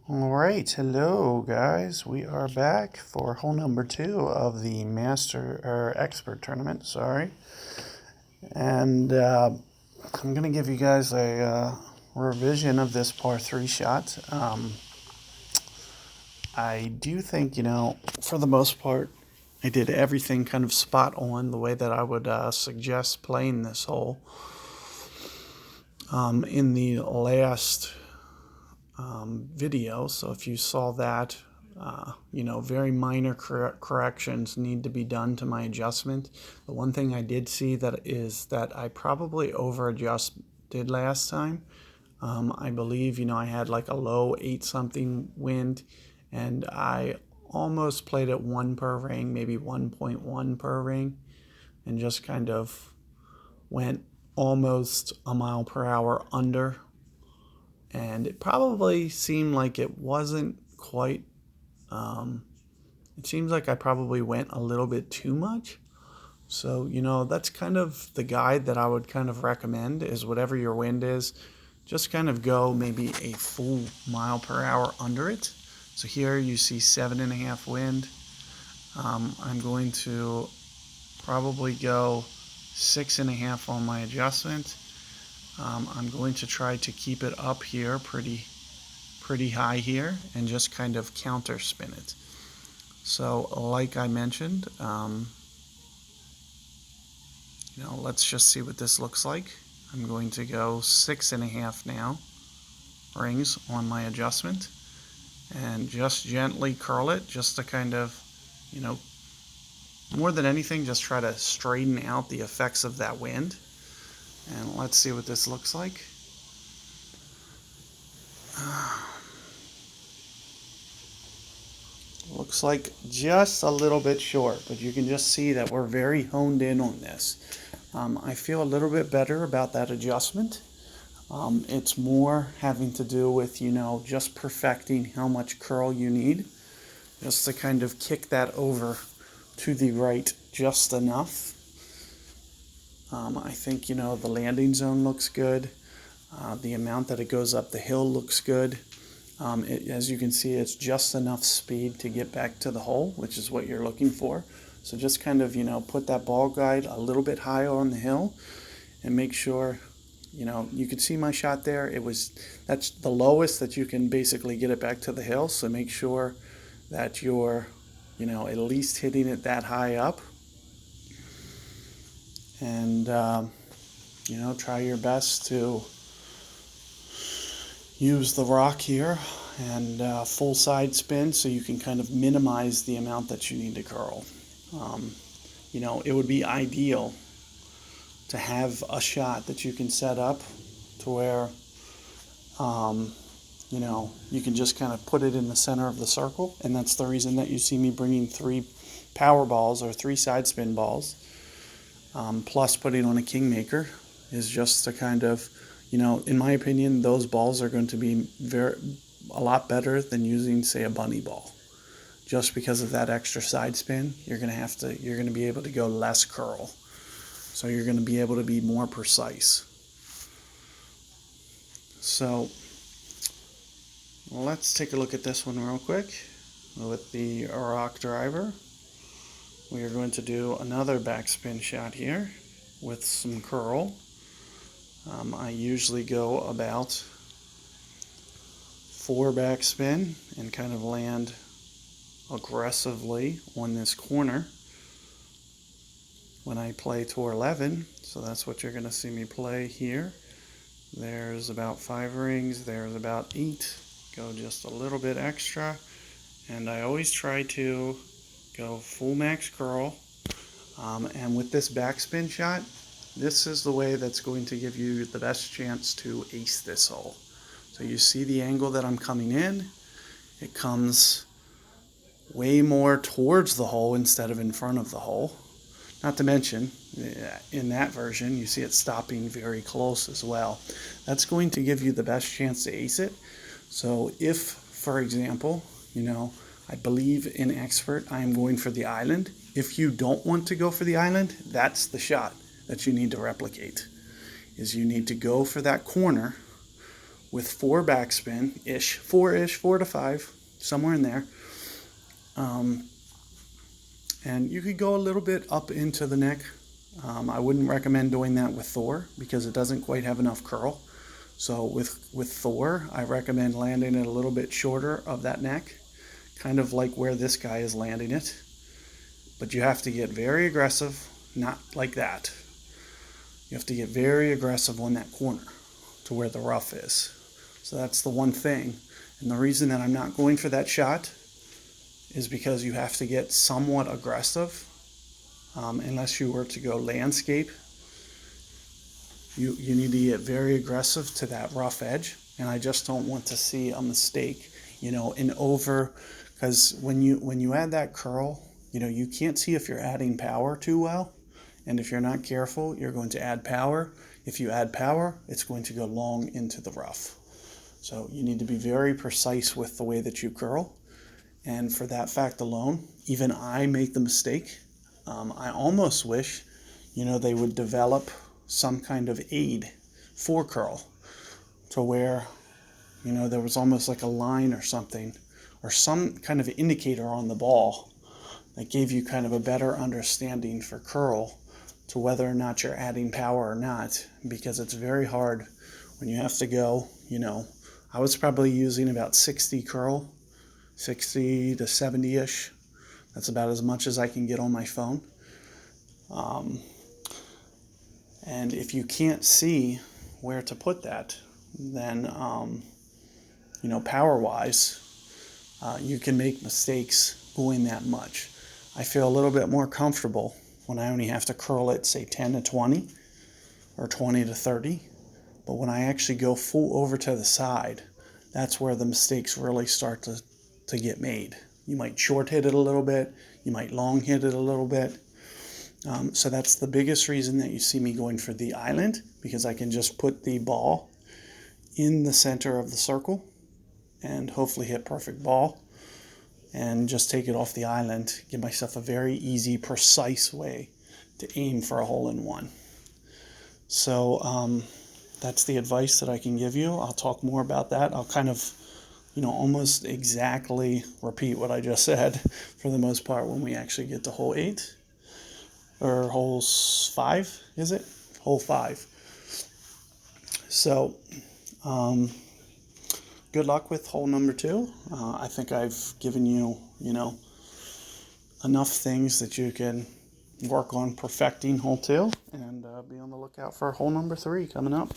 All right, hello guys. We are back for hole number 2 of the Master or Expert tournament. Sorry, and I'm gonna give you guys a revision of this par 3 shot. I do think for the most part, I did everything kind of spot on the way that I would suggest playing this hole. In the last video. So if you saw that, very minor corrections need to be done to my adjustment. The one thing I did see that is that I probably over adjusted last time. I believe, I had like a low 8 something wind, and I almost played at 1 per ring, maybe 1.1 per ring, and just kind of went almost a mile per hour under, and it probably seemed like it wasn't quite. It seems like I probably went a little bit too much. So that's kind of the guide that I would kind of recommend is whatever your wind is, just kind of go maybe a full mile per hour under it. So here you see 7.5 wind. I'm going to probably go 6.5 on my adjustment. I'm going to try to keep it up here pretty high here and just kind of counter spin it. So like I mentioned, let's just see what this looks like. I'm going to go 6.5 now rings on my adjustment and just gently curl it just to kind of, more than anything, just try to straighten out the effects of that wind. And let's see what this looks like. Looks like just a little bit short, but you can just see that we're very honed in on this. I feel a little bit better about that adjustment. It's more having to do with, just perfecting how much curl you need, just to kind of kick that over to the right just enough. I think, the landing zone looks good. The amount that it goes up the hill looks good. As you can see, it's just enough speed to get back to the hole, which is what you're looking for. So just kind of, put that ball guide a little bit higher on the hill and make sure, you could see my shot there. That's the lowest that you can basically get it back to the hill. So make sure that you're, at least hitting it that high up. And, try your best to use the rock here and full side spin so you can kind of minimize the amount that you need to curl. It would be ideal to have a shot that you can set up to where, you can just kind of put it in the center of the circle. And that's the reason that you see me bringing 3 power balls or 3 side spin balls, plus putting on a Kingmaker, is just to kind of, in my opinion, those balls are going to be a lot better than using, say, a bunny ball. Just because of that extra side spin, you're going to be able to go less curl. So you're going to be able to be more precise. So let's take a look at this one real quick with the rock driver. We are going to do another backspin shot here with some curl. I usually go about 4 backspin and kind of land aggressively on this corner when I play tour 11. So that's what you're going to see me play here. There's about 5 rings, there's about 8. Go just a little bit extra, and I always try to go full max curl. And with this backspin shot, this is the way that's going to give you the best chance to ace this hole. So you see the angle that I'm coming in. It comes way more towards the hole instead of in front of the hole. Not to mention, in that version, you see it stopping very close as well. That's going to give you the best chance to ace it. So if, for example, I believe in Expert, I am going for the island. If you don't want to go for the island, that's the shot that you need to replicate, is you need to go for that corner with 4 backspin-ish, 4 to 5, somewhere in there. And you could go a little bit up into the neck. I wouldn't recommend doing that with Thor because it doesn't quite have enough curl. So with Thor, I recommend landing it a little bit shorter of that neck, kind of like where this guy is landing it. But you have to get very aggressive, not like that. You have to get very aggressive on that corner to where the ruff is. So that's the one thing. And the reason that I'm not going for that shot is because you have to get somewhat aggressive. Unless you were to go landscape, you need to get very aggressive to that rough edge. And I just don't want to see a mistake, in over, because when you add that curl, you can't see if you're adding power too well. And if you're not careful, you're going to add power. If you add power, it's going to go long into the rough. So you need to be very precise with the way that you curl. And for that fact alone, even I make the mistake. I almost wish, they would develop some kind of aid for curl to where, there was almost like a line or something, or some kind of indicator on the ball that gave you kind of a better understanding for curl to whether or not you're adding power or not, because it's very hard when you have to go, I was probably using about 60 curl, 60 to 70-ish. That's about as much as I can get on my phone. And if you can't see where to put that, then, power-wise, you can make mistakes going that much. I feel a little bit more comfortable when I only have to curl it, say 10 to 20 or 20 to 30. But when I actually go full over to the side, that's where the mistakes really start to get made. You might short hit it a little bit. You might long hit it a little bit. So that's the biggest reason that you see me going for the island, because I can just put the ball in the center of the circle and hopefully hit perfect ball and just take it off the island, give myself a very easy, precise way to aim for a hole-in-one. So that's the advice that I can give you. I'll talk more about that. I'll kind of, almost exactly repeat what I just said for the most part when we actually get to hole 8 or hole 5, is it? Hole 5. So, good luck with hole number 2. I think I've given you, enough things that you can work on perfecting hole 2, and be on the lookout for hole number 3 coming up.